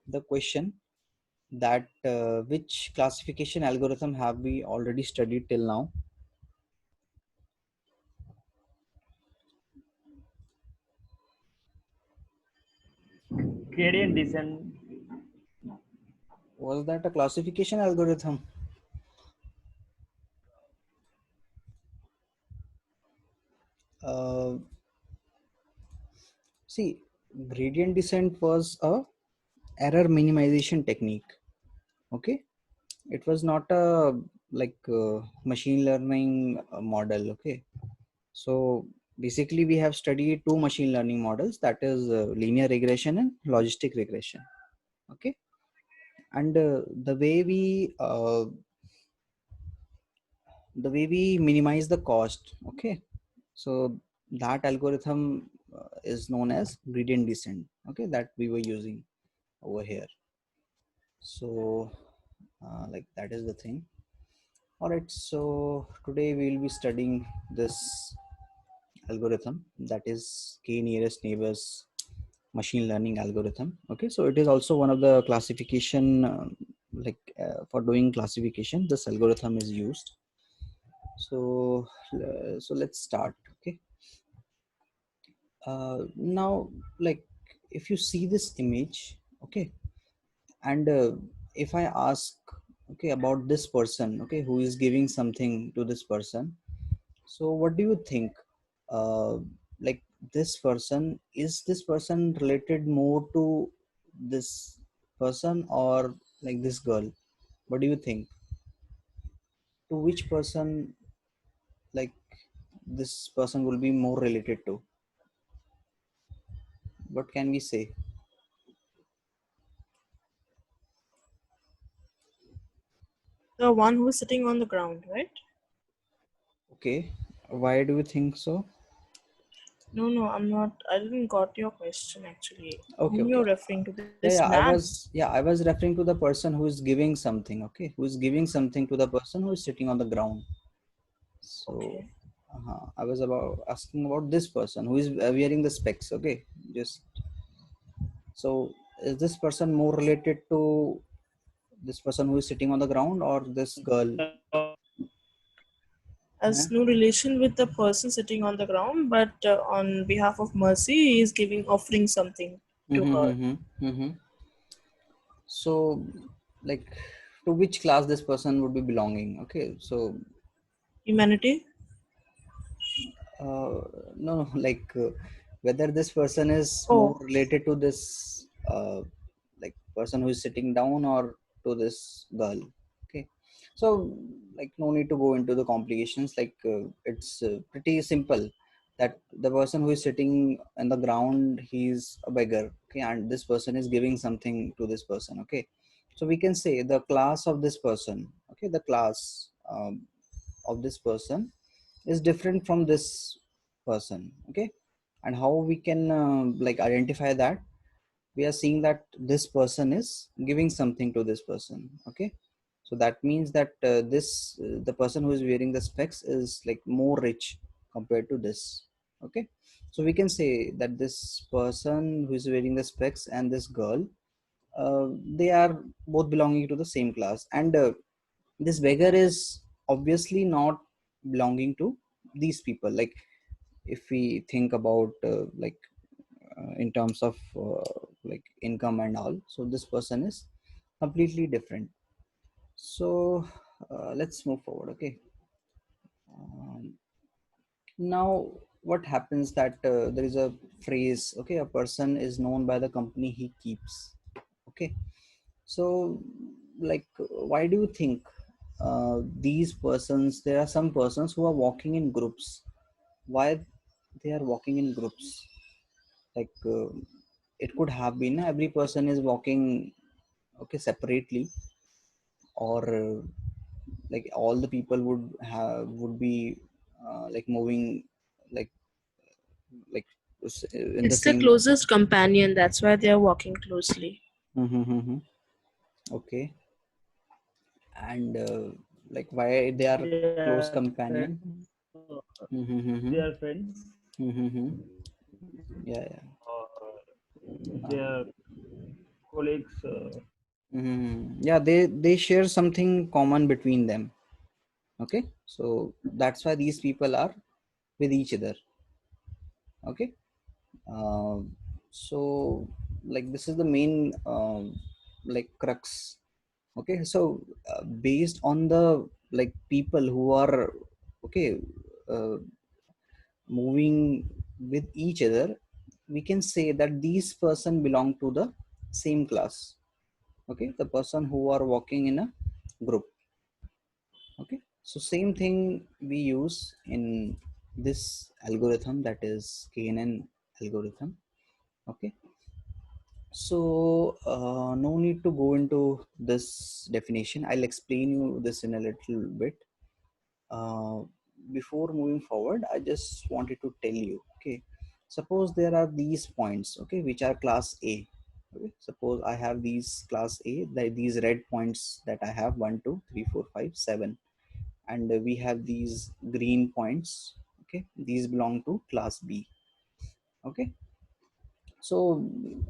the question that which classification algorithm have we already studied till now? Gradient descent. Was that a classification algorithm? Uh, See, gradient descent was a error minimization technique. Okay, it was not a machine learning model. Okay, so basically we have studied two machine learning models, that is linear regression and logistic regression. Okay, and the way we minimize the cost. Okay, so that algorithm is known as gradient descent. Okay, that we were using over here. So like that is the thing. All right, so today we will be studying this algorithm, that is k nearest neighbors machine learning algorithm. Okay, so it is also one of the classification for doing classification this algorithm is used. So so let's start. Okay, now, like, if you see this image, okay, and if I ask, okay, about this person, okay, who is giving something to this person, so what do you think? uh, like, this person related more to this person or like this girl? What do you think? To which person, like, this person will be more related to? What can we say? The one who is sitting on the ground, right? Okay, why do you think so? No, I'm not. I didn't got your question actually. Okay, Whom okay. you're referring to? This Yeah, man. I was referring to the person who is giving something. Okay, who is giving something to the person who is sitting on the ground. So Okay. I was about asking about this person who is wearing the specs. Okay, just so, is this person more related to this person who is sitting on the ground or this girl? Has Eh? no relation with the person sitting on the ground, but on behalf of Mercy, he is offering something to Mm-hmm, her. mm-hmm, mm-hmm. So, like, to which class this person would be belonging? Okay, so Humanity. uh, no, like whether this person is more Oh, related to this like person who is sitting down or to this girl. Okay, so like no need to go into the complications. Like it's pretty simple that the person who is sitting on the ground, he's a beggar. Okay, and this person is giving something to this person. Okay, so we can say the class of this person. Okay, the class of this person is different from this person. Okay, and how we can like identify that? We are seeing that this person is giving something to this person. Okay, so that means that this the person who is wearing the specs is like more rich compared to this. Okay, so we can say that this person who is wearing the specs and this girl, they are both belonging to the same class, and this beggar is obviously not belonging to these people. Like, if we think about in terms of like income and all, so this person is completely different. So let's move forward. Okay, um, now what happens that there is a phrase, okay, a person is known by the company he keeps. Okay, so like why do you think these persons, there are some persons who are walking in groups? Why they are walking in groups? Like it could have been every person is walking, okay, separately, or like all the people would be like moving like like in the it's the same. closest companion. That's why they are walking closely. Mm-hmm. Okay, and like why they are They are close friends. companion? They Mm-hmm. are friends. Mm-hmm. Yeah, yeah. Or they Uh, are colleagues. Yeah, they share something common between them. Okay, so that's why these people are with each other. Okay. uh, so like this is the main like crux. Okay, so based on the like people who are okay uh, moving with each other, we can say that these person belong to the same class. Okay, the person who are walking in a group. Okay, so same thing we use in this algorithm, that is knn algorithm. Okay, so no need to go into this definition. I'll explain you this in a little bit. uh, Before moving forward, I just wanted to tell you. Okay, suppose there are these points, okay, which are class A. Okay, suppose I have these class A, that these red points that I have 1 2 3 4 5 7, and we have these green points. Okay, these belong to class B. Okay, so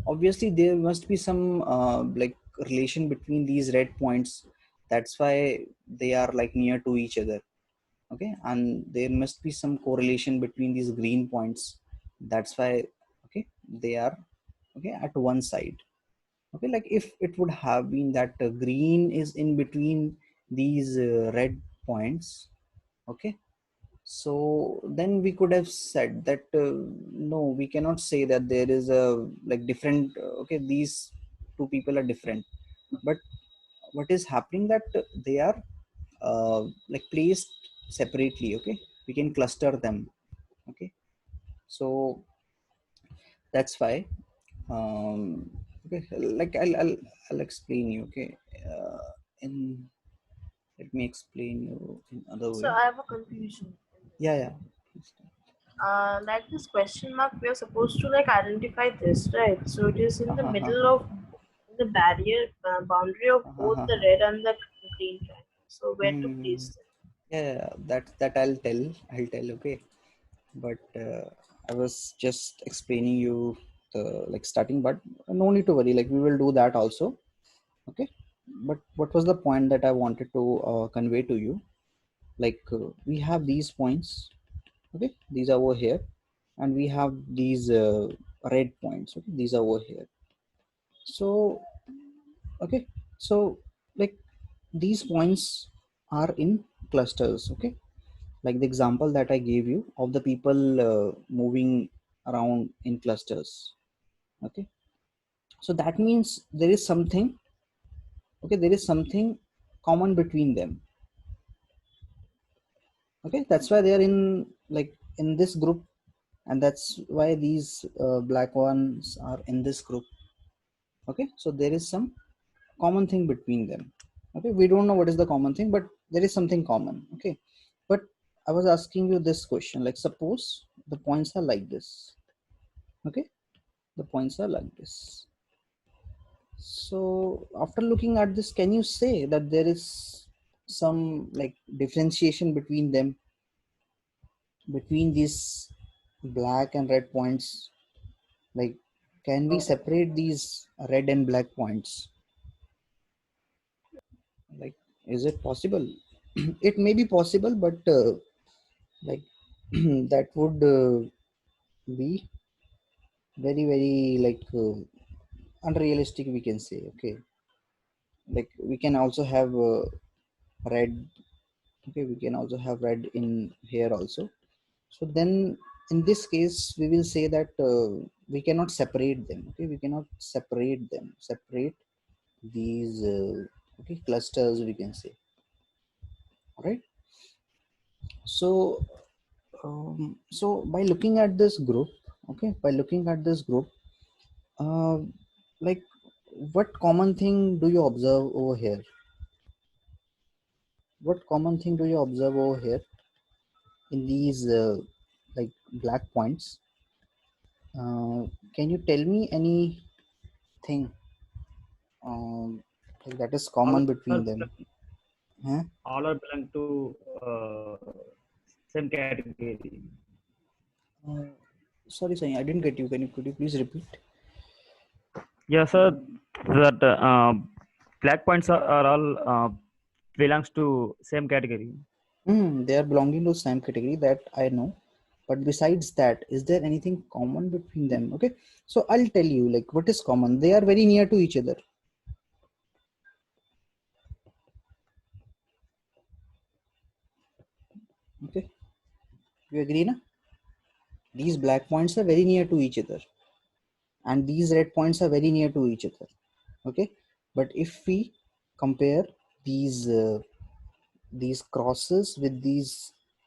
obviously there must be some like relation between these red points. That's why they are like near to each other. Okay, and there must be some correlation between these green points. That's why okay they are okay at one side. Okay, like if it would have been that green is in between these red points. Okay, so then we could have said that no, we cannot say that there is a like different okay, these two people are different. But what is happening that they are like placed separately. Okay, we can cluster them. Okay, so that's why okay, like I'll explain you. Okay, in let me explain you in other So way. I have a confusion in Yeah, this. yeah. Like this question mark, we are supposed to like identify this, right? So it is in the Uh-huh, middle of the barrier boundary of uh-huh, both the uh-huh. red and the green triangle. So where to Hmm. place them? Yeah, yeah, that I'll tell. Okay, but I was just explaining you the like starting, but no need to worry, like we will do that also. Okay, but what was the point that I wanted to convey to you? Like we have these points. Okay, these are over here, and we have these red points. Okay, these are over here. So okay, so like these points are in clusters. Okay, like the example that I gave you of the people moving around in clusters. Okay, so that means there is something. Okay, there is something common between them. Okay, that's why they are in like in this group, and that's why these black ones are in this group. Okay, so there is some common thing between them. Okay, we don't know what is the common thing, but there is something common. Okay, but I was asking you this question, like suppose the points are like this. Okay, the points are like this. So after looking at this, can you say that there is some like differentiation between them, between these black and red points? Like, can we separate these red and black points? Like, is it possible? It may be possible, but like that would be very, very like unrealistic, we can say. Okay, like we can also have red. Okay, we can also have red in here also. So then in this case we will say that we cannot separate them. Okay, we cannot separate these okay clusters, we can say. All right. So so by looking at this group, okay, by looking at this group, uh, like what common thing do you observe over here? What common thing do you observe over here in these like black points? Can you tell me anything like that is all common are between them? Huh? all are belong to same category. Uh, sorry, I didn't get you. Could you please repeat? Yeah, sir. That black points are all belongs to same category. They are belonging to same category, that I know. But besides that, is there anything common between them? Okay, so I'll tell you like what is common. They are very near to each other. Okay, you agree, na? These black points are very near to each other, and these red points are very near to each other. Okay, but if we compare these crosses with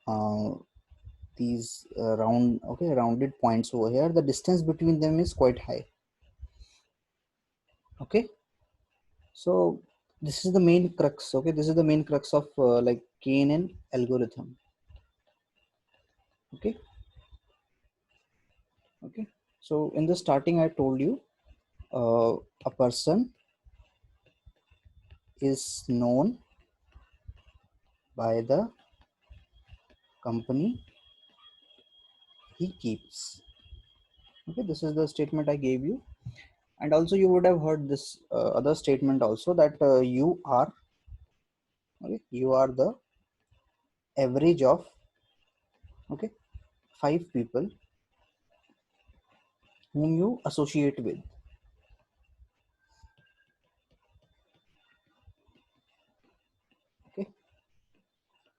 uh, these rounded points over here, the distance between them is quite high. Okay, so this is the main crux. Okay, this is the main crux of like KNN algorithm. Okay, okay, so in the starting I told you a person is known by the company he keeps. Okay, this is the statement I gave you. And also you would have heard this other statement also, that you are, okay, you are the average of, okay, 5 people whom you associate with. Okay,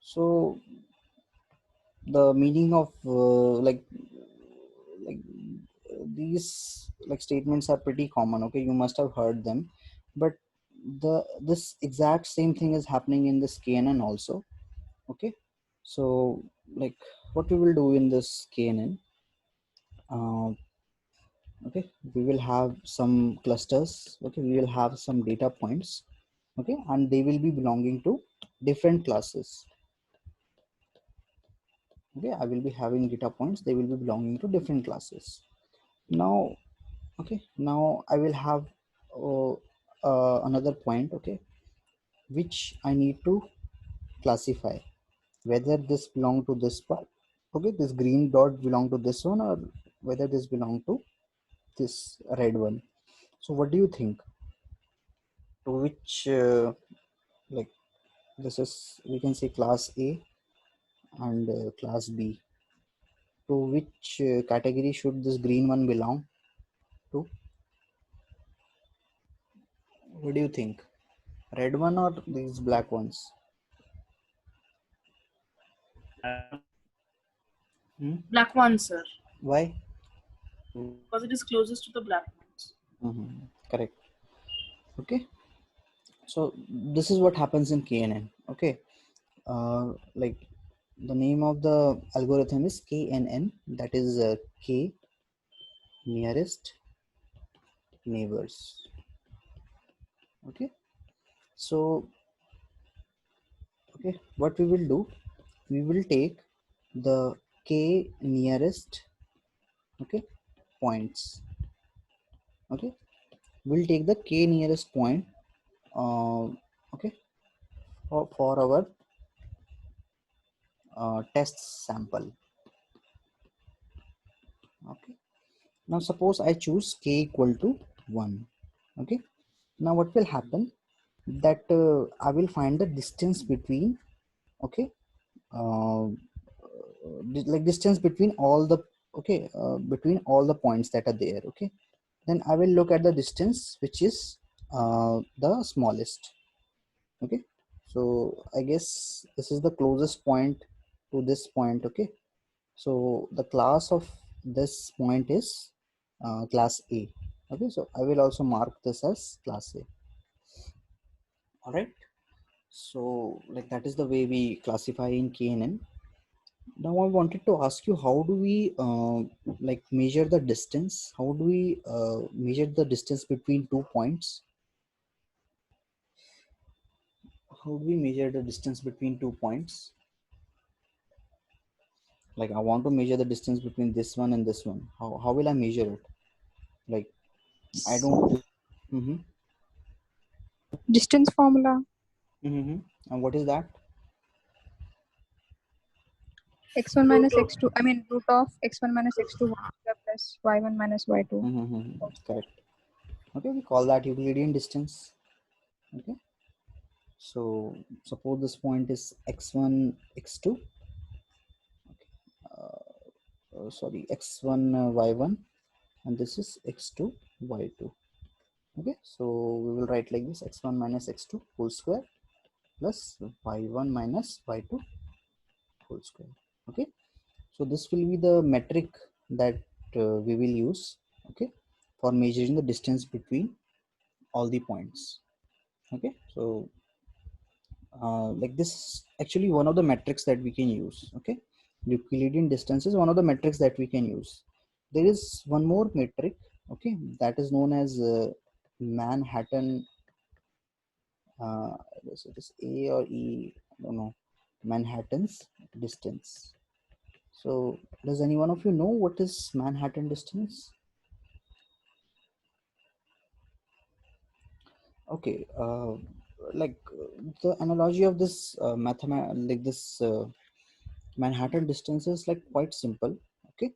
so the meaning of like these like statements are pretty common. Okay, you must have heard them, but this exact same thing is happening in this KNN also. Okay, so like what we will do in this KNN, uh, okay, we will have some clusters. Okay, we will have some data points. Okay, and they will be belonging to different classes. Okay, I will be having data points, they will be belonging to different classes. Now, okay, now I will have uh, another point, okay, which I need to classify whether this belong to this part. Okay, this green dot belong to this one, or whether this belong to this red one. So what do you think, to which like this is, we can say class A and class B, to which category should this green one belong to? What do you think, red one or these black ones? Hmm? Black one, sir, Why? because it is closest to the black ones. Correct. Okay, so this is what happens in KNN. Okay, like the name of the algorithm is KNN, that is K nearest neighbors. Okay, so okay, what we will do, we will take the K nearest, okay, points. Okay, we'll take the K nearest point, uh, okay, for our test sample. Okay, now suppose I choose K equal to 1. Okay, now what will happen, that I will find the distance between, okay, uh, like distance between all the, okay, between all the points that are there. Okay, then I will look at the distance which is the smallest. Okay, so I guess this is the closest point to this point. Okay, so the class of this point is class A. Okay, so I will also mark this as class A. All right, so like that is the way we classify in KNN. Now I wanted to ask you, how do we like measure the distance? How do we measure the distance between 2 points? How do we measure the distance between 2 points? Like I want to measure the distance between this one and this one. How will I measure it? Like I don't. Mm-hmm. Distance formula Mm-hmm. And what is that? x1 Root minus of x2, I mean root of x1 minus x2 plus y1 minus y2. Mm-hmm. Correct. Okay, we call that Euclidean distance. Okay, so suppose this point is x1, x2, sorry, x1, y1, and this is x2, y2. Okay, so we will write like this: x1 minus x2 whole square plus y1 minus y2 whole square. Okay, so this will be the metric that we will use, okay, for measuring the distance between all the points. Okay, so like this is actually one of the metrics that we can use. Okay, Euclidean distance is one of the metrics that we can use. There is one more metric, okay, that is known as Manhattan, is it is A or E, I don't know, Manhattan's distance. So does any one of you know what is Manhattan distance? Okay, like the analogy of this like this Manhattan distance is like quite simple. Okay,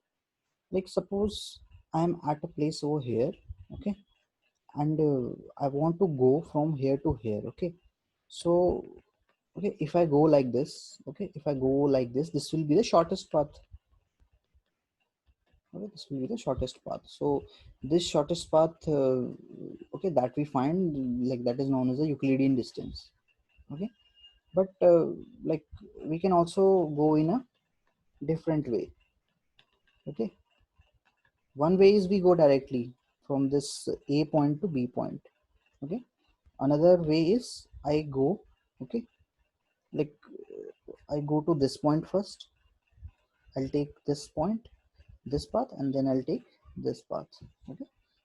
like suppose I'm at a place over here, okay, and I want to go from here to here. Okay, so okay, if I go like this, okay, if I go like this will be the shortest path. Okay, this will be the shortest path. So this shortest path, okay, that we find, like that is known as the Euclidean distance. Okay, but like we can also go in a different way. Okay, one way is we go directly from this A point to B point. Okay, another way is I go, okay, like I go to this point first, I'll take this point, this path, and then I'll take this path. Okay,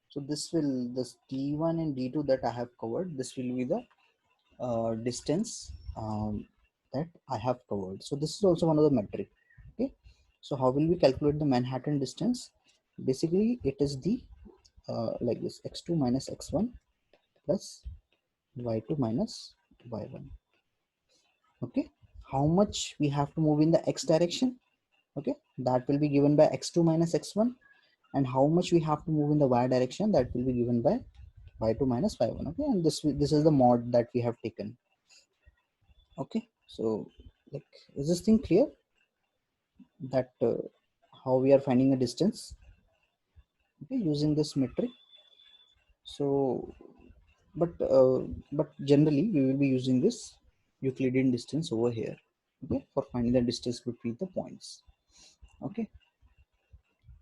so this d1 and d2 that I have covered, this will be the distance that I have covered. So this is also one of the metric. Okay, so how will we calculate the Manhattan distance? Basically it is the like this: x2 minus x1 plus y2 minus y1. Okay, how much we have to move in the x direction? Okay, that will be given by x2 minus x1, and how much we have to move in the y direction, that will be given by y2 minus y1. Okay, and this is the mod that we have taken. Okay, so like, is this thing clear, that how we are finding a distance, okay, using this metric? So but generally we will be using this Euclidean distance over here, okay, for finding the distance between the points. Okay,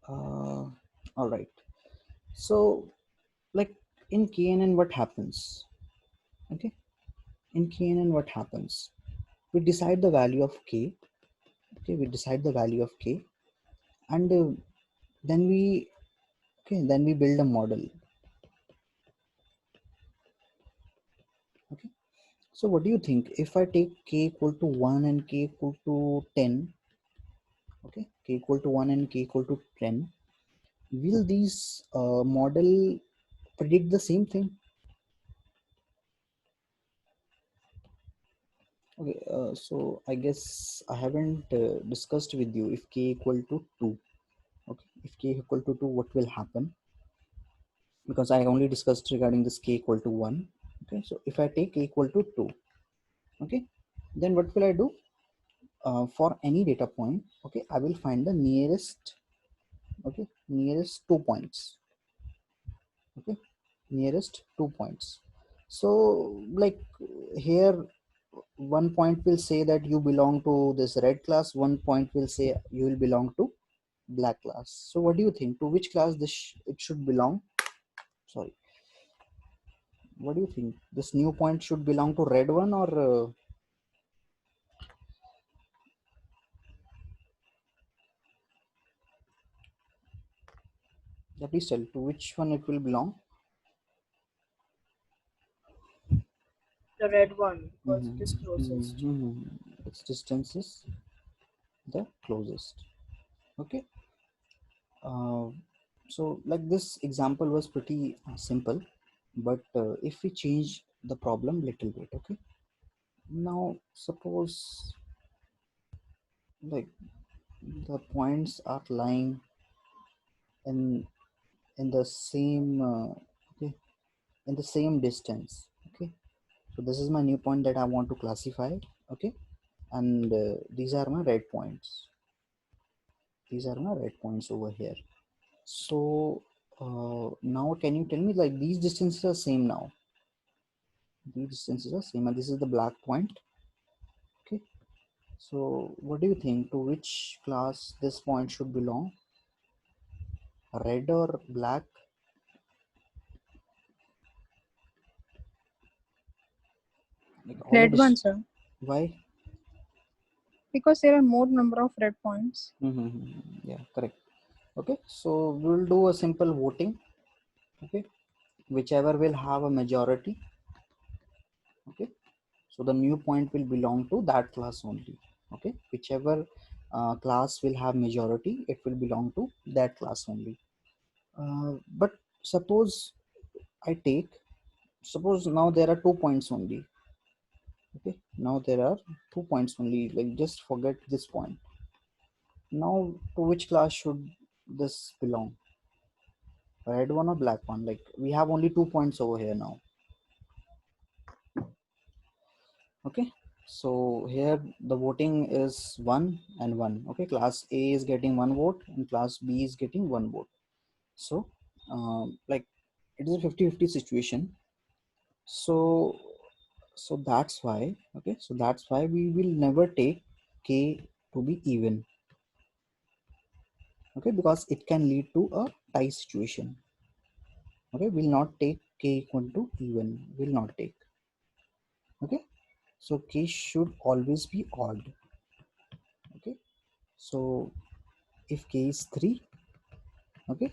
all right. So like in KNN what happens? Okay, in KNN what happens? We decide the value of k. Okay, we decide the value of k, and then we, okay, then we build a model. Okay, so what do you think if I take k equal to 1 and k equal to 10? Okay, k equal to 1 and k equal to 10, will these model predict the same thing? Okay, so I guess I haven't discussed with you if k equal to 2. Okay, if k equal to 2, what will happen? Because I only discussed regarding this k equal to 1. Okay, so if I take k equal to 2, okay, then what will I do? For any data point, okay, I will find the nearest, okay, nearest 2 points. Okay, nearest 2 points. So like here, one point will say that you belong to this red class, one point will say you will belong to black class. So what do you think, to which class this it should belong? Sorry, what do you think, this new point should belong to red one, or yeah, please tell, to which one it will belong? The red one, because it is closest. Mm-hmm. Its distance is the closest. Okay, uh, so like this example was pretty simple, but if we change the problem little bit, okay, now suppose like the points are lying in the same okay, in the same distance. Okay, so this is my new point that I want to classify. Okay, and these are my red points. These are my red points over here. So now can you tell me, like, these distances are same now? These distances are same, and this is the black point. Okay, so what do you think, to which class this point should belong, red or black? Like all the Red one, sir. why? Because there are more number of red points. Yeah, correct. Okay, so we will do a simple voting. Okay, whichever will have a majority. Okay, so the new point will belong to that class only. Okay, whichever class will have majority, it will belong to that class only. But suppose I take, suppose now there are 2 points only. Okay, now there are 2 points only, like just forget this point. Now to which class should this belong, red one or black one? Like we have only 2 points over here now. Okay, so here the voting is 1 and 1. Okay, class A is getting 1 vote and class B is getting 1 vote. So like it is a 50-50 situation. So that's why, okay, so that's why we will never take K to be even. Okay, because it can lead to a tie situation. Okay, will not take K equal to even, will not take. Okay, so K should always be odd. Okay, so if K is 3, okay,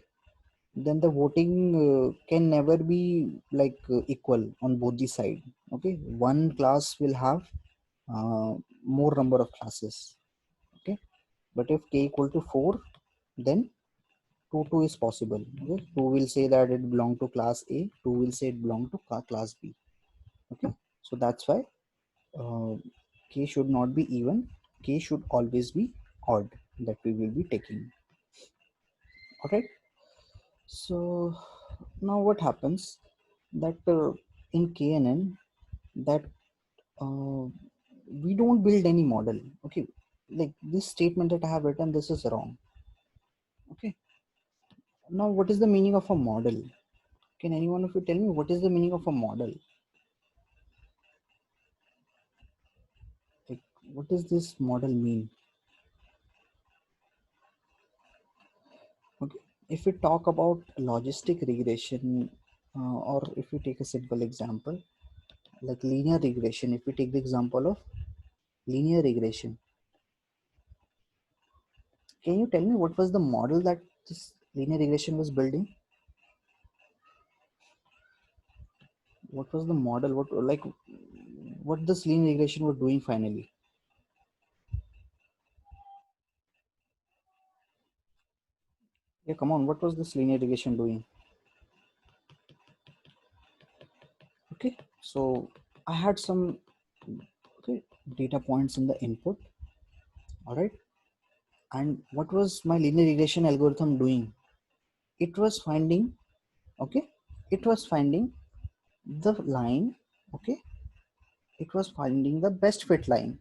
then the voting can never be like equal on both the side. Okay, one class will have more number of classes. Okay, but if K equal to 4, then 2 is possible. Okay, 2 will say that it belong to class A, 2 will say it belong to class B. Okay, so that's why uh, K should not be even, K should always be odd, that we will be taking. All right, so now what happens that in KNN, that uh, we don't build any model. Okay, like this statement that I have written, this is wrong. Okay, now what is the meaning of a model? Can anyone of you tell me what is the meaning of a model? Like, what does this model mean? Okay, if we talk about logistic regression, or if we take a simple example like linear regression, if we take the example of linear regression, can you tell me what was the model that this linear regression was building? What was the model? What, like, what this linear regression was doing finally? Yeah, come on, what was this linear regression doing? Okay, so I had some, okay, data points in the input. All right, and what was my linear regression algorithm doing? It was finding, okay, it was finding the line. Okay, it was finding the best fit line.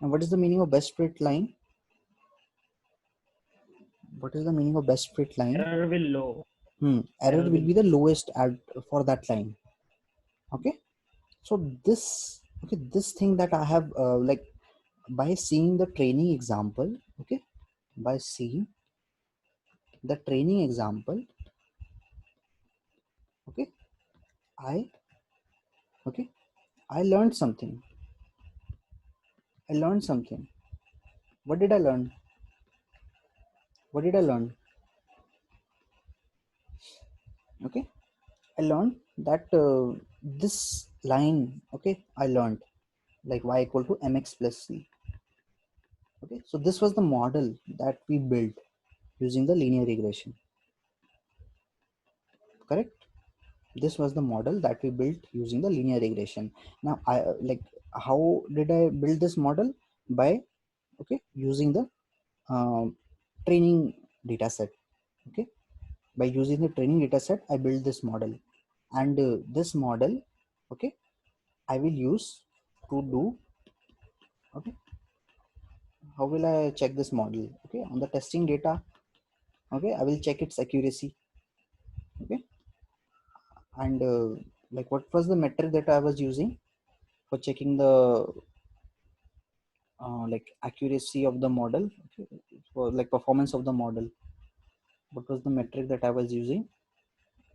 And what is the meaning of best fit line? What is the meaning of best fit line? Error will low. Error will be the lowest at for that line. Okay, so this, okay, this thing that I have like, by seeing the training example, okay, by seeing the training example, okay, I, okay, I learned something. I learned something. What did I learn? What did I learn? Okay, I learned that this line, okay, I learned like y equal to mx plus c. Okay, so this was the model that we built using the linear regression. Correct, this was the model that we built using the linear regression. Now I like, how did I build this model? By, okay, using the um, training data set. Okay, by using the training data set, I built this model. and this model, okay, I will use to do, okay, how will I check this model? Okay, on the testing data, okay, I will check its accuracy, okay, and like what was the metric that I was using for checking the like accuracy of the model, okay, for like performance of the model? What was the metric that I was using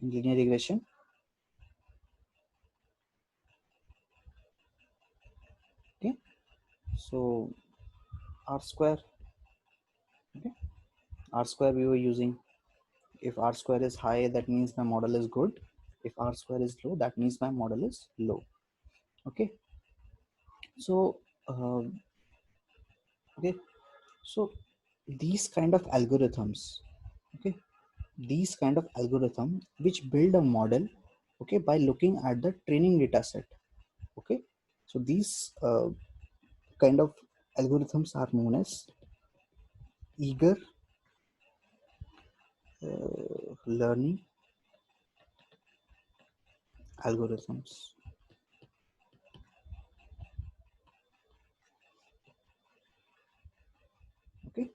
in linear regression? Okay, so R square, okay, R square we were using. If R square is high, that means my model is good. If R square is low, that means my model is low. Okay, so okay, so these kind of algorithms, okay, these kind of algorithm which build a model, okay, by looking at the training data set, okay, so these kind of algorithms are known as eager learning algorithms. Okay,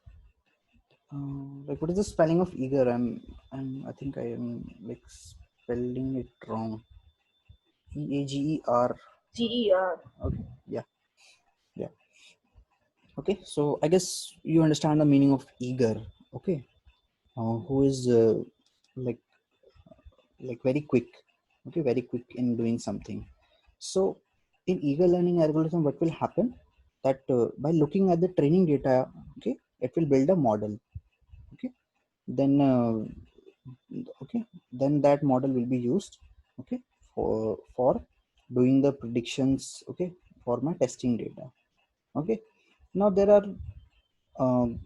like what is the spelling of eager? I think I am like spelling it wrong. EAGER. GER. Okay, yeah, yeah. Okay, so I guess you understand the meaning of eager. Okay, who is like very quick, okay, very quick in doing something. So in eager learning algorithm, what will happen that by looking at the training data, okay, it will build a model, okay, then okay, then that model will be used, okay, for doing the predictions, okay, for my testing data. Okay, now there are um,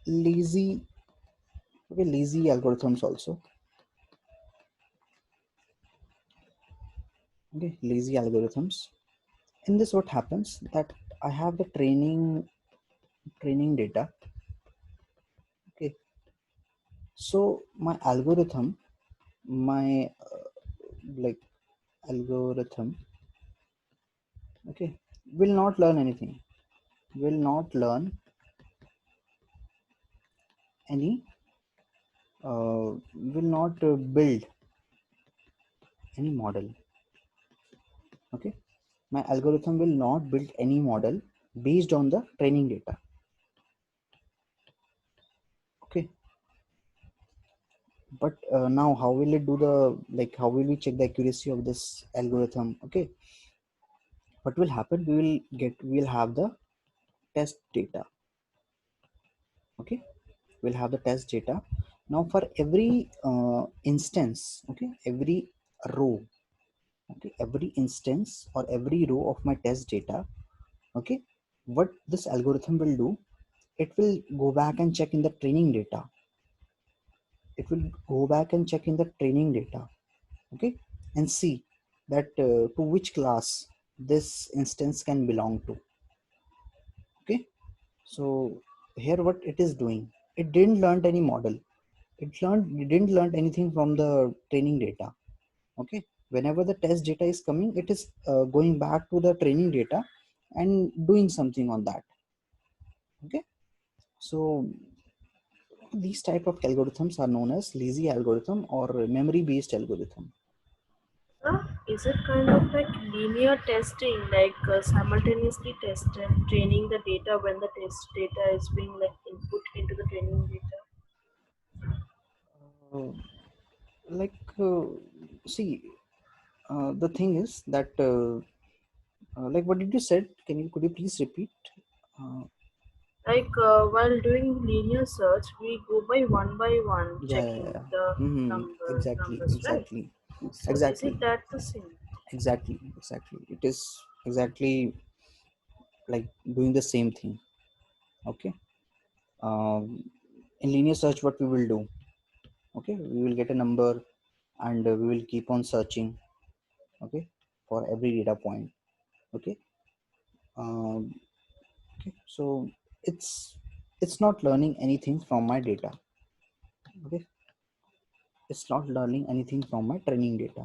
lazy, okay, lazy algorithms also. Okay, lazy algorithms. In this, what happens that I have the training data. Okay, so my algorithm, my like algorithm, okay, will not learn anything. Will not learn any. Will not build any model. Okay, my algorithm will not build any model based on the training data. Okay, but now how will it do the, like how will we check the accuracy of this algorithm? Okay, what will happen, we'll have the test data. Okay, we'll have the test data. Now for every instance, okay, every row, okay, every instance or every row of my test data, okay, what this algorithm will do, it will go back and check in the training data. It will go back and check in the training data, okay, and see that to which class this instance can belong to. Okay, so here what it is doing, it didn't learn any model, it didn't learn anything from the training data. Okay, whenever the test data is coming, it is going back to the training data and doing something on that. Okay, so these type of algorithms are known as lazy algorithm or memory based algorithm. Is it kind of like linear testing, like simultaneously tested training the data when the test data is being like input into the training data? uh, like see, the thing is that like what did you said, could you please repeat? uh, Like while doing linear search, we go by one, yeah, yeah, checking yeah. the Hmm, exactly, numbers, right? exactly, So is it exactly, that the same? exactly, it is exactly like doing the same thing. Okay, um, in linear search what we will do, okay, we will get a number and we will keep on searching, okay, for every data point. Okay, um, okay, so it's not learning anything from my data. Okay, it's not learning anything from my training data.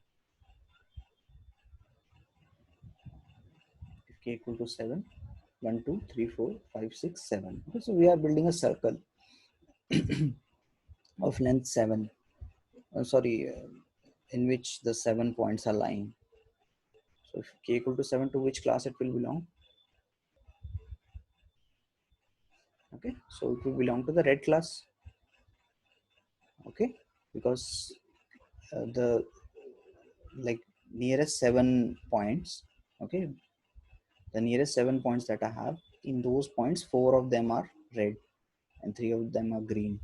k equal to 7, 1 2 3 4 5 6 7. Okay, so we are building a circle of length 7, in which the 7 points are lying. So if k equal to 7, to which class it will belong? Okay, so it will belong to the red class. Okay, because the like nearest 7 points, okay, the nearest 7 points that I have, in those points 4 of them are red and 3 of them are green.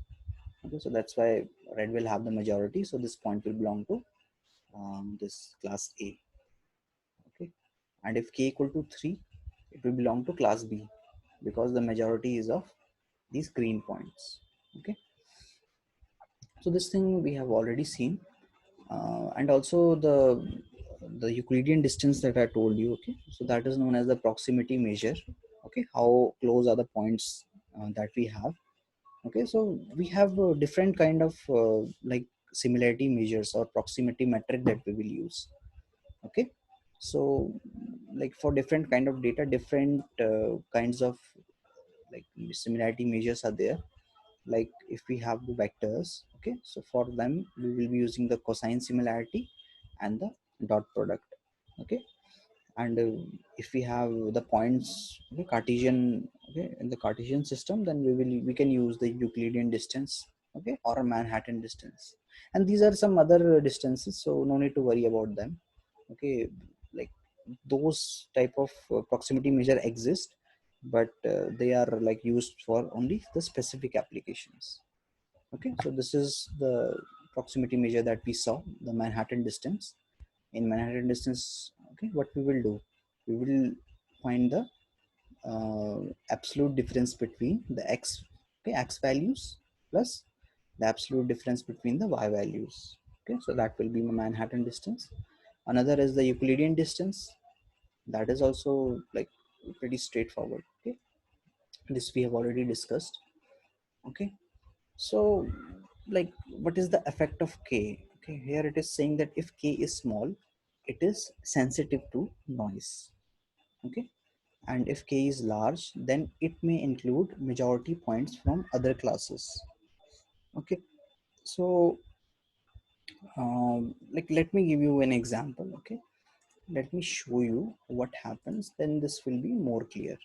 Okay, so that's why red will have the majority, so this point will belong to this class A. Okay, and if k equal to 3, it will belong to class B, because the majority is of these green points. Okay, so this thing we have already seen, and also the Euclidean distance that I told you. Okay, so that is known as the proximity measure. Okay, how close are the points that we have. Okay, so we have different kind of like similarity measures or proximity metric that we will use. Okay, so like for different kind of data, different kinds of like similarity measures are there. Like if we have the vectors, okay, so for them we will be using the cosine similarity and the dot product. Okay, and if we have the points, okay, Cartesian, okay, in the Cartesian system, then we can use the Euclidean distance, okay, or a Manhattan distance, and these are some other distances, so no need to worry about them. Okay, like those type of proximity measure exist, but they are like used for only the specific applications. Okay, so this is the proximity measure that we saw, the Manhattan distance. In Manhattan distance, okay, what we will do, we will find the absolute difference between the x, okay, x values plus the absolute difference between the y values. Okay, so that will be my Manhattan distance. Another is the Euclidean distance. That is also like pretty straightforward. Okay, this we have already discussed. Okay, so like what is the effect of k? Okay, here it is saying that if k is small, it is sensitive to noise. Okay, and if k is large, then it may include majority points from other classes. Okay, so like let me give you an example. Okay, let me show you what happens, then this will be more clear.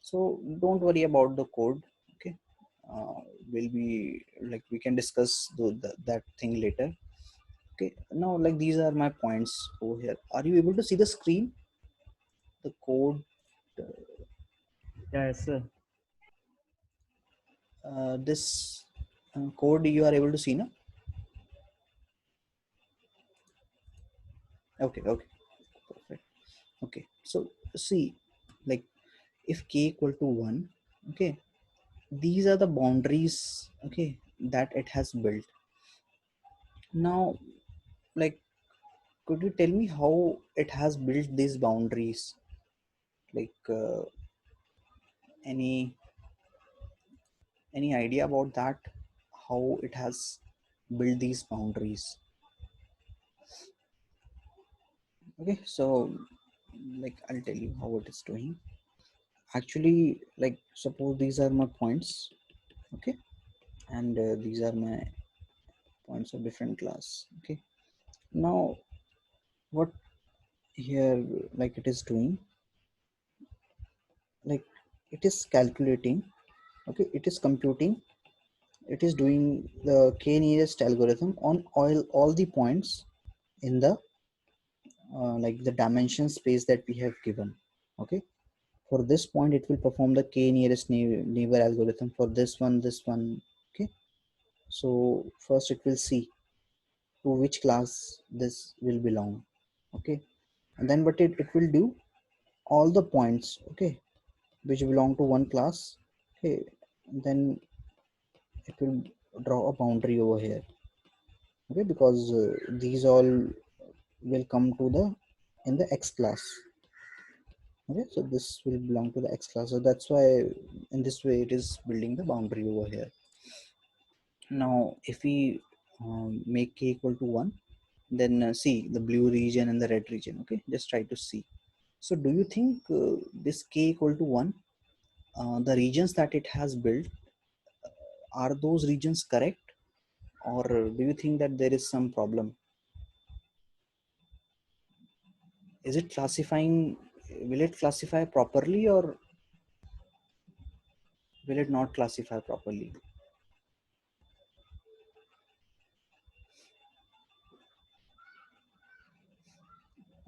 So don't worry about the code. Okay, will be like we can discuss that thing later. Okay, now like these are my points over here. Are you able to see the screen, the code? Yes, sir. This code you are able to see now? Okay, okay, perfect. Okay, so see, like if k equal to 1, okay, these are the boundaries, okay, that it has built. Now, like, could you tell me how it has built these boundaries? Like, any idea about that? How it has built these boundaries? Okay, so like I'll tell you how it is doing. Actually, like suppose these are my points, okay, and these are my points of different class. Okay, now what here like it is doing, like it is calculating, okay, it is computing, it is doing the k nearest algorithm on all the points in the like the dimension space that we have given. Okay, for this point it will perform the k nearest neighbor algorithm for this one. Okay, so first it will see to which class this will belong. Okay, and then what it will do, all the points, okay, which belong to one class, okay, then it will draw a boundary over here. Okay, because these all will come to the in the x class. Okay, so this will belong to the x class, so that's why in this way it is building the boundary over here. Now if we make k equal to 1, then see the blue region and the red region. Okay, just try to see. So do you think this k equal to 1, the regions that it has built, are those regions correct, or do you think that there is some problem? Is it classifying, will it classify properly, or will it not classify properly?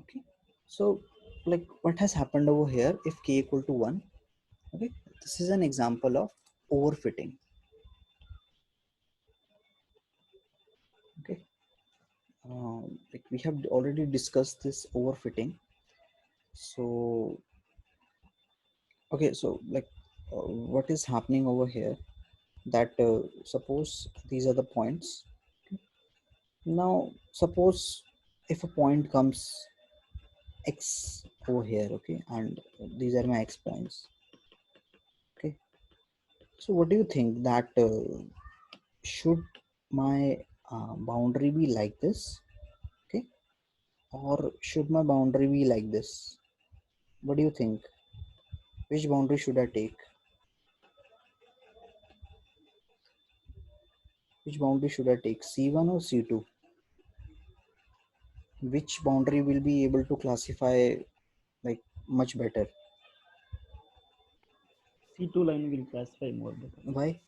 Okay, so like what has happened over here, if k equal to 1, okay, this is an example of overfitting. Okay, like we have already discussed this overfitting. So okay, so like what is happening over here, that suppose these are the points. Now suppose if a point comes x over here, okay, and these are my x points. Okay, so what do you think, that should my boundary be like this, okay, or should my boundary be like this? What do you think, which boundary should I take? Which boundary should I take, c1 or c2? Which boundary will be able to classify like much better? C2 line will classify more better Why?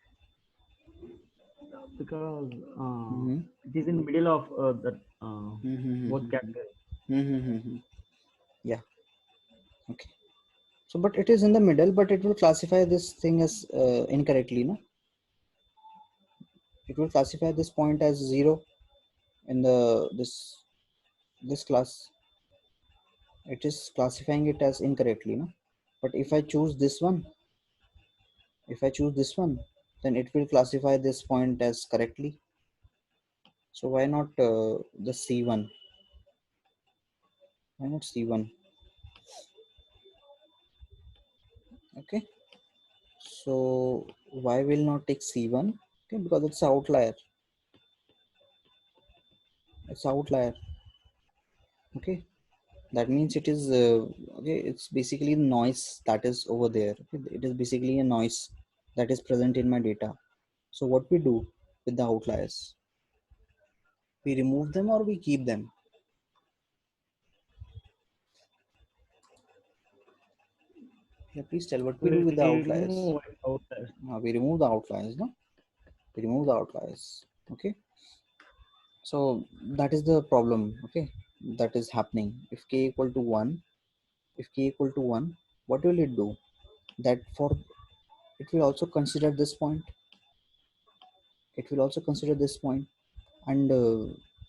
because Mm-hmm. it is in middle of that both Mm-hmm. characters. Mm-hmm. Yeah, okay. So but it is in the middle, but it will classify this thing as incorrectly, no? It will classify this point as 0 in the this class. It is classifying it as incorrectly, no? But if I choose this one, then it will classify this point as correctly. So why not the c1? Why not c1? Okay, so why will not take c1? Okay, because it's an outlier. It's outlier. Okay, that means it is okay, it's basically noise that is over there. Okay? It is basically a noise that is present in my data. So what we do with the outliers, we remove them or we keep them? Yeah, please tell what we do with the We outliers. remove outliers. We remove the outliers, no? We remove the outliers. Okay, so that is the problem. Okay, that is happening. If k equal to 1, if k equal to 1, what will it do? That for it will also consider this point. It will also consider this point, and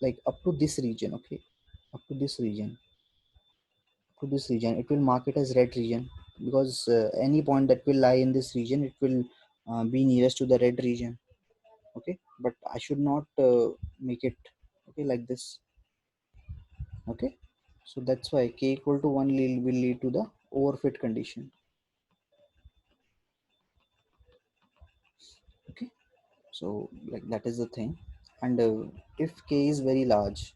like up to this region. Okay, up to this region, it will mark it as red region, because any point that will lie in this region, it will be nearest to the red region. Okay, but I should not make it okay like this. Okay, so that's why k equal to 1 will lead to the overfit condition. Okay, so like that is the thing. And if k is very large,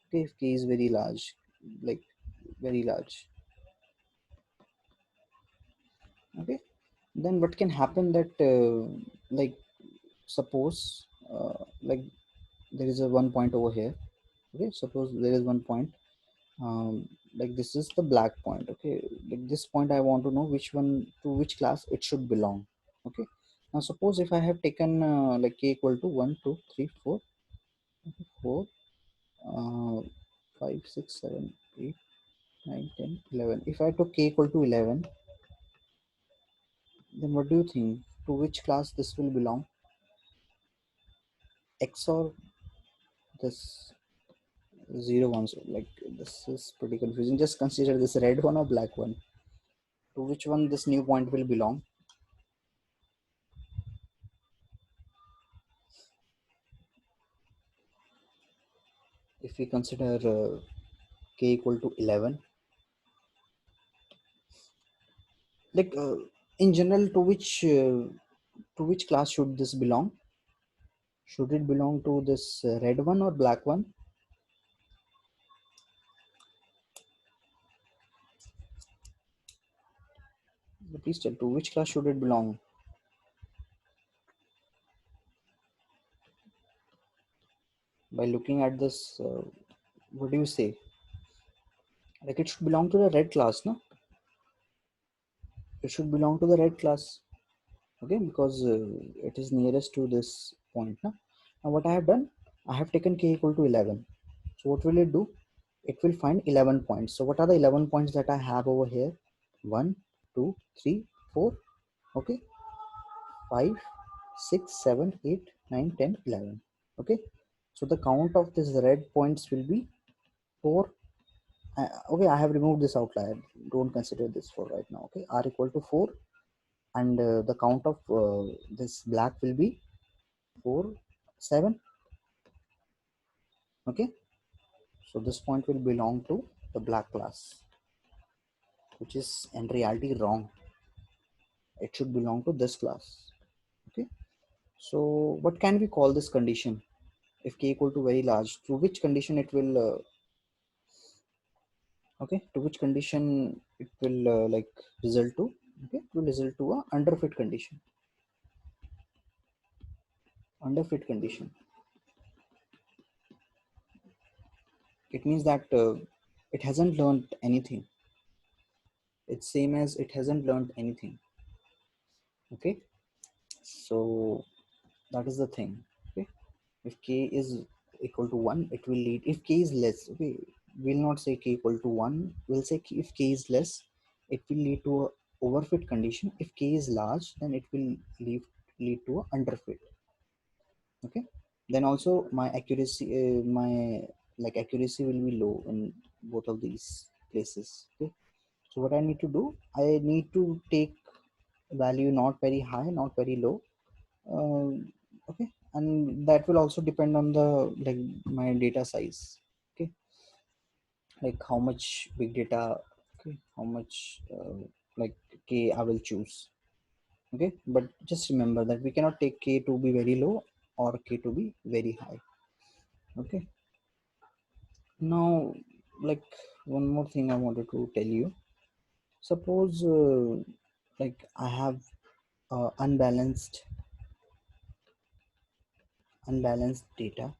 okay, if k is very large, like very large, okay, then what can happen, that like suppose like there is a one point over here. Okay, suppose there is one point, like this is the black point. Okay, like this point I want to know which one, to which class it should belong. Okay, now suppose if I have taken like k equal to 1 2 3 4 4 uh, 5 6 7 8 9 10 11, if I took k equal to 11, then what do you think, to which class this will belong, x or this 0 1? So like this is pretty confusing. Just consider this red one or black one, to which one this new point will belong. If we consider k equal to 11, like in general, to which class should this belong? Should it belong to this red one or black one? Please tell, to which class should it belong? By looking at this, what do you say? Like it should belong to the red class, no? It should belong to the red class, okay? Because it is nearest to this point, no? Now what I have done, I have taken k equal to 11. So what will it do? It will find 11 points. So what are the 11 points that I have over here? 1, 2, 3, 4, okay? 5, 6, 7, 8, 9, 10, 11. Okay, so the count of this red points will be 4. Okay, I have removed this outlier, don't consider this for right now. Okay, r equal to 4, and the count of this black will be 4, 7. Okay, so this point will belong to the black class, which is in reality wrong. It should belong to this class. Okay, so what can we call this condition? If k equal to very large, to which condition it will okay, to which condition it will like result to? Okay, it will result to a underfit condition. Underfit condition, it means that it hasn't learned anything. It's same as it hasn't learned anything. Okay, so that is the thing. Okay, if k is equal to 1, it will lead. If k is less, okay, we'll not say k equal to 1, we'll say if k is less, it will lead to a overfit condition. If k is large, then it will lead to a underfit. Okay, then also my accuracy my like accuracy will be low in both of these places. Okay, so what I need to do, I need to take value not very high, not very low. um, okay, and that will also depend on the like my data size. Okay, like how much big data, okay, how much like k I will choose. Okay, but just remember that we cannot take k to be very low or k to be very high. Okay, now like one more thing I wanted to tell you. Suppose like I have unbalanced data.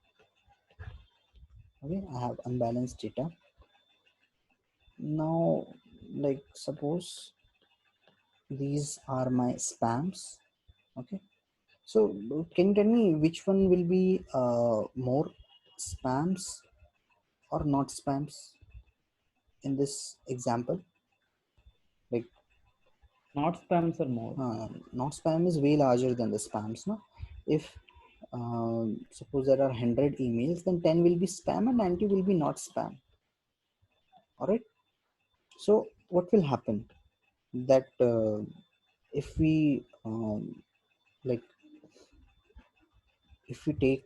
Okay, I have unbalanced data. Now like suppose these are my spams. Okay, so can you tell me which one will be more spams or not spams in this example? Like Not spams or more. not spam is way larger than the spams, no? If suppose there are 100 emails, then 10 will be spam and 90 will be not spam. All right, so what will happen that if we like if we take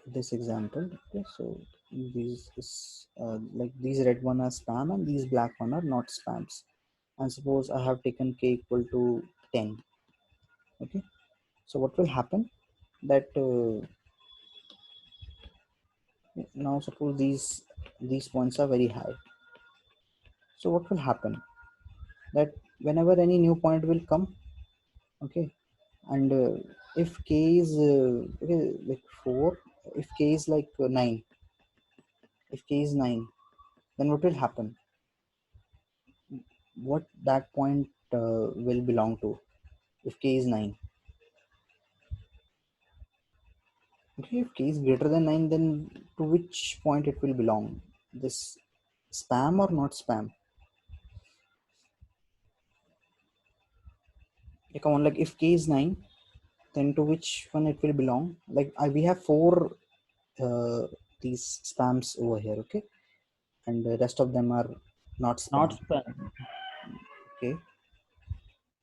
this example. Okay, so these is like these red one are spam and these black one are not spams, and suppose I have taken k equal to 10. Okay, so what will happen that now suppose these points are very high. So what will happen that whenever any new point will come, okay, and if k is okay, like 4, if k is like 9, if k is 9, then what will happen? What that point will belong to if k is 9? Okay, if k is greater than 9, then to which point it will belong? This spam or not spam? Like, come on, like if k is 9, then to which one it will belong? Like we have 4 these spams over here. Okay, and the rest of them are not Not spam. spam. Okay,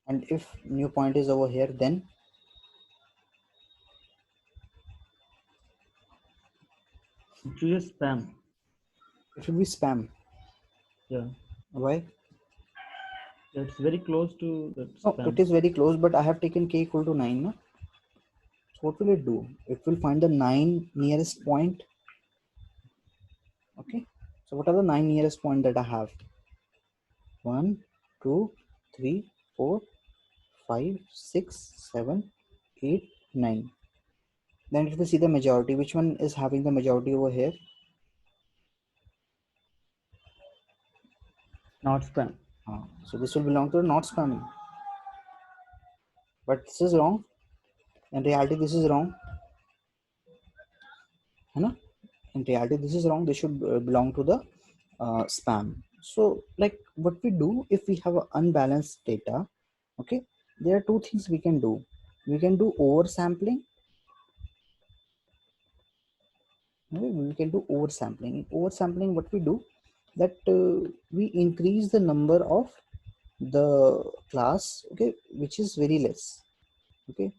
and if new point is over here, then Choose spam. it will be spam. Yeah. Why? It's very close to that No, spam. it is very close, but I have taken k equal to 9, no? So what will it do? It will find the 9 nearest point. Okay, so what are the 9 nearest point that I have? 1, 2, 3, 4, 5, 6, 7, 8, 9. Then it will see the majority. Which one is having the majority over here? Not spam. So this will belong to the not spamming. But this is wrong. In reality, this is wrong. In reality, this is wrong. This should belong to the spam. So like what we do if we have a unbalanced data, okay, there are two things we can do. We can do oversampling. Okay, we can do oversampling. Oversampling, what we do, that we increase the number of the class, okay, which is very less. Okay,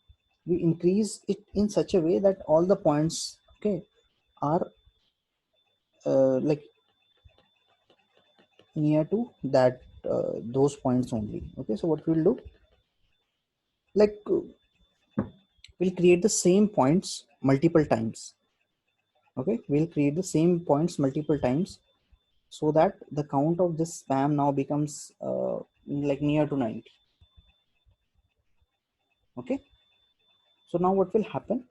we increase it in such a way that all the points, okay, are like near to that those points only. Okay, so what we'll do, like we'll create the same points multiple times. Okay, we'll create the same points multiple times so that the count of this spam now becomes like near to 90. Okay, so now what will happen,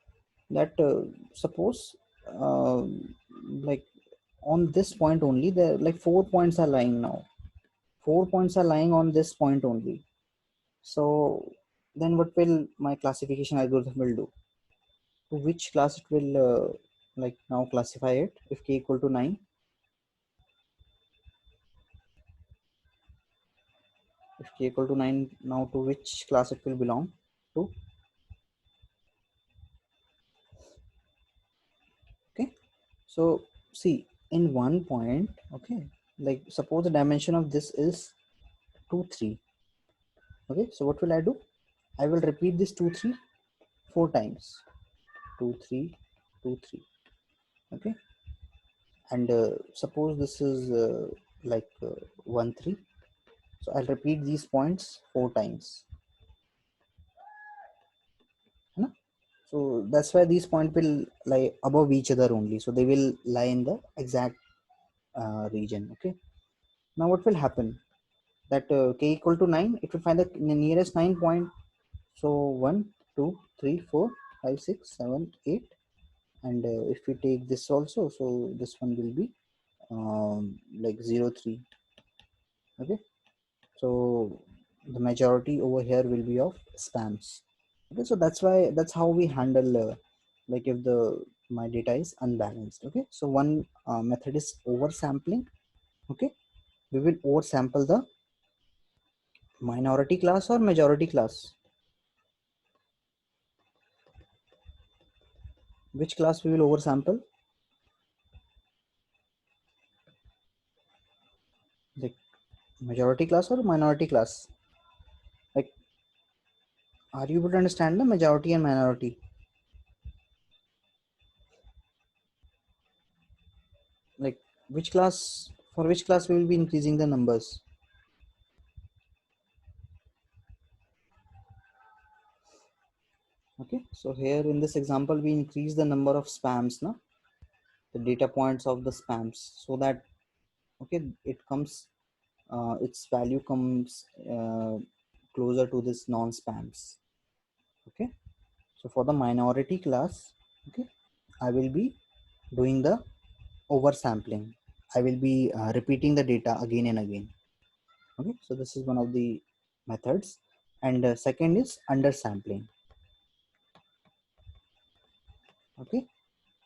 that suppose uh, like on this point only, there like 4 points are lying now. 4 points are lying on this point only. So then what will my classification algorithm will do? To which class it will like now classify it if k equal to 9? If k equal to 9, now to which class it will belong to? Okay, so see, in one point, okay, like suppose the dimension of this is 2 3. Okay, so what will I do? I will repeat this 2 3 4 times. 2 3 2 3. Okay, and suppose this is like 1 3. So I'll repeat these points 4 times. है ना? So that's why these points will lie above each other only. So they will lie in the exact region. Okay. Now what will happen? That k equal to 9, it will find the nearest 9 point. So 1, 2, 3, 4, 5, 6, 7, 8. And if we take this also, so this one will be like 0, 3. Okay. So the majority over here will be of spams. Okay, so that's how we handle like if the my data is unbalanced. Okay, so one method is oversampling. Okay, we will oversample the minority class or majority class. Which class we will oversample? Like majority class or minority class? Like, are you able to understand the majority and minority? Like which class, for which class we will be increasing the numbers? Okay, so here in this example we increase the number of spams, na? The data points of the spams, so that okay, it comes its value comes closer to this non-spams. Okay, so for the minority class, okay, I will be doing the oversampling. I will be repeating the data again and again. Okay, so this is one of the methods. And second is undersampling. Okay,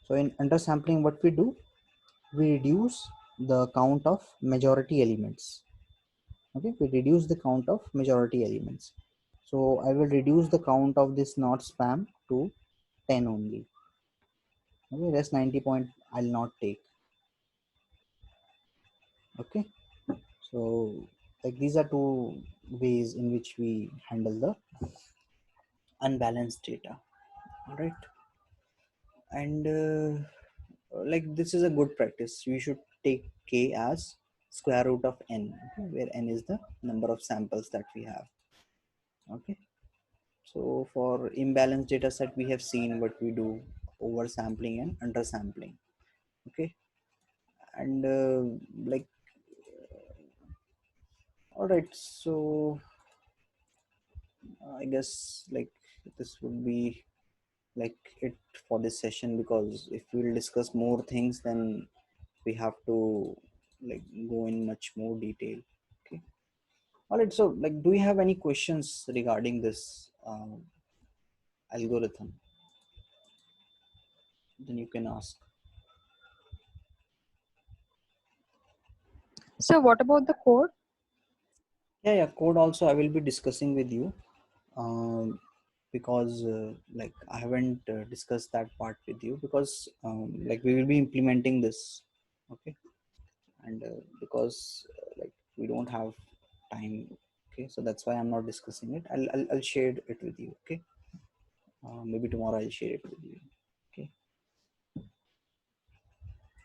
so in undersampling, what we do, we reduce the count of majority elements. Okay, we reduce the count of majority elements. So I will reduce the count of this not spam to 10 only. Okay, rest 90 point I'll not take. Okay, so like these are two ways in which we handle the unbalanced data. All right, and like this is a good practice. We should take k as square root of n, okay, where n is the number of samples that we have. Okay, so for imbalanced data set, we have seen what we do: oversampling and undersampling. Okay, and like all right, so I guess like this would be like it for this session, because if we'll discuss more things, then we have to like go in much more detail. Okay. All right. So like, do you have any questions regarding this algorithm? Then you can ask. So what about the code? Yeah. Code also I will be discussing with you. Because like I haven't discussed that part with you, because like we will be implementing this. Okay. And because like we don't have time. Okay, so that's why I'm not discussing it. I'll share it with you. Okay. Maybe tomorrow I'll share it with you. Okay.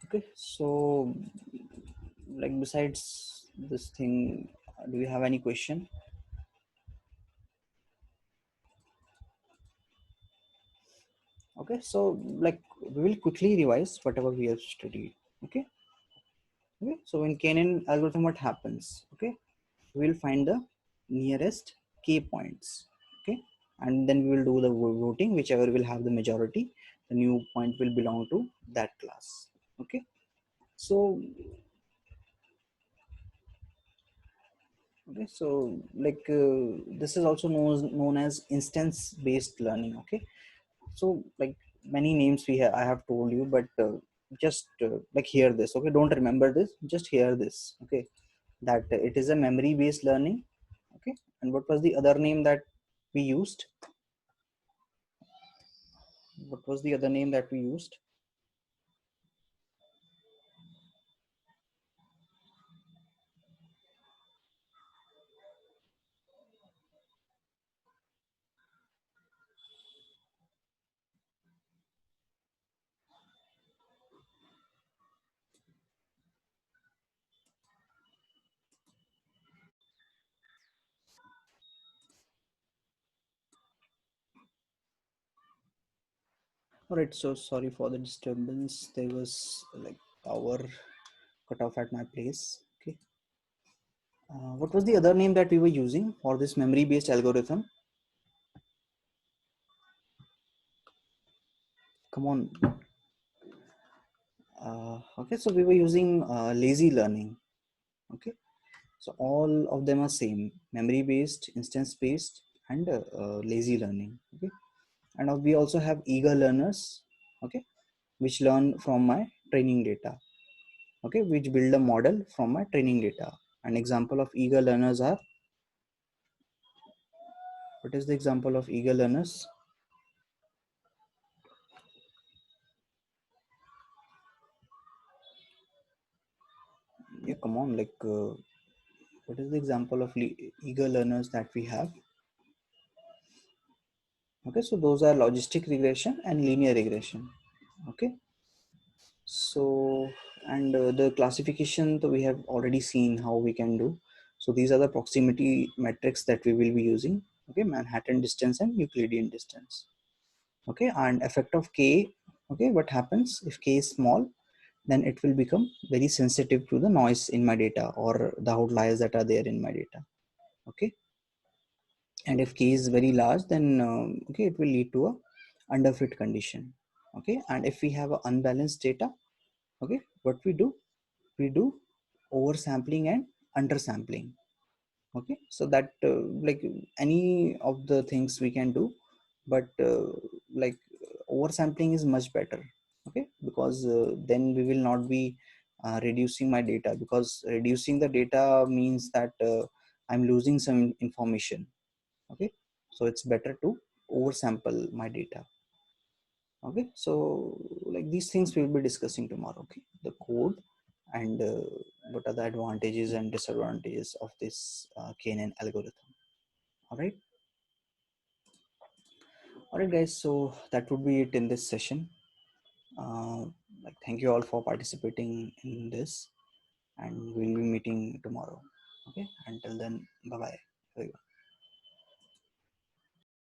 Okay. So like, besides this thing, do you have any question? Okay. So like, we will quickly revise whatever we have studied. Okay. Okay. So in Canaan algorithm, what happens? Okay, we will find the nearest k points. Okay, and then we will do the voting. Whichever will have the majority, the new point will belong to that class. Okay. So okay, so like this is also known as instance based learning. Okay, so like many names I have told you, but just like hear this. Okay, don't remember this, just hear this. Okay, that it is a memory based learning. Okay, and what was the other name that we used? What was the other name that we used? All right, so sorry for the disturbance. There was like power cut off at my place. Okay, what was the other name that we were using for this memory based algorithm? Come on. Okay, so we were using lazy learning. Okay, so all of them are same: memory based, instance based, and lazy learning. Okay, and we also have eager learners. Okay, which learn from my training data. Okay, which build a model from my training data. An example of eager learners are, what is the example of eager learners? Yeah, come on, like what is the example of eager learners that we have? Okay, so those are logistic regression and linear regression. Okay, so and the classification that we have already seen how we can do. So these are the proximity metrics that we will be using. Okay, Manhattan distance and Euclidean distance. Okay, and effect of k. Okay, what happens if k is small? Then it will become very sensitive to the noise in my data or the outliers that are there in my data. Okay, and if k is very large, then okay, it will lead to a underfit condition. Okay, and if we have a unbalanced data, okay, what we do oversampling and undersampling. Okay, so that like any of the things we can do, but like oversampling is much better. Okay, because then we will not be reducing my data, because reducing the data means that I'm losing some information. Okay, so it's better to oversample my data. Okay, so like these things we'll be discussing tomorrow. Okay, the code and what are the advantages and disadvantages of this Canaan algorithm. All right. All right, guys, so that would be it in this session. uh, like thank you all for participating in this, and we'll be meeting tomorrow. Okay, until then, bye bye everyone.